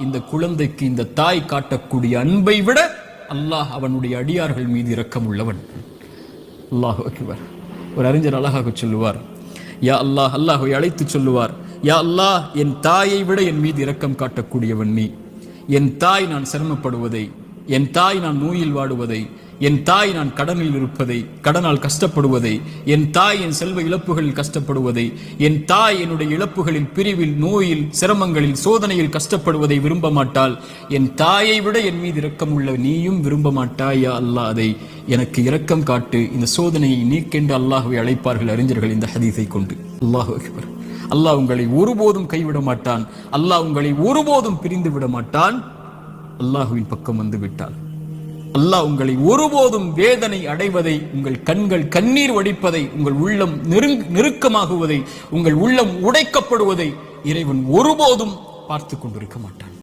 இந்த குழந்தைக்கு இந்த தாய் காட்டக்கூடிய அன்பை விட அல்லாஹ் அவனுடைய அடியார்கள் மீது இரக்கம் உள்ளவன். அல்லாஹு அக்பர். ஒரு அறிஞர் அழகாக சொல்லுவார், யா அல்லாஹ், அல்லாஹ்வை அழைத்து சொல்லுவார், யா அல்லாஹ், என் தாயை விட என் மீது இரக்கம் காட்டக்கூடியவன் நீ. என் தாய் நான் சிரமப்படுவதை, என் தாய் நான் நோயில் வாடுவதை, என் தாய் நான் கடனில் இருப்பதை, கடனால் கஷ்டப்படுவதை, என் தாய் என் செல்வ இழப்புகளில் கஷ்டப்படுவதை, என் தாய் என்னுடைய இழப்புகளில், பிரிவில், நோயில், சிரமங்களில், சோதனையில் கஷ்டப்படுவதை விரும்ப மாட்டாள். என் தாயை விட என் மீது இரக்கம் உள்ள நீயும் விரும்ப மாட்டாயா அல்லாஹ், அதை எனக்கு இரக்கம் காட்டு, இந்த சோதனையை நீக்கென்று அல்லாஹ்வை அழைப்பார்கள் அறிஞர்கள் இந்த ஹதீஸை கொண்டு. அல்லாஹு அக்பர். அல்லாஹ் உங்களை ஒருபோதும் கைவிட மாட்டான். அல்லாஹ் உங்களை ஒருபோதும் பிரிந்து விட மாட்டான். அல்லாஹுவின் பக்கம் வந்து விட்டால் அல்லாஹ் உங்களை ஒருபோதும் வேதனை அடைவதை, உங்கள் கண்கள் கண்ணீர் வடிப்பதை, உங்கள் உள்ளம் நெருக்கமாகுவதை, உங்கள் உள்ளம் உடைக்கப்படுவதை இறைவன் ஒருபோதும் பார்த்து கொண்டிருக்க மாட்டான்.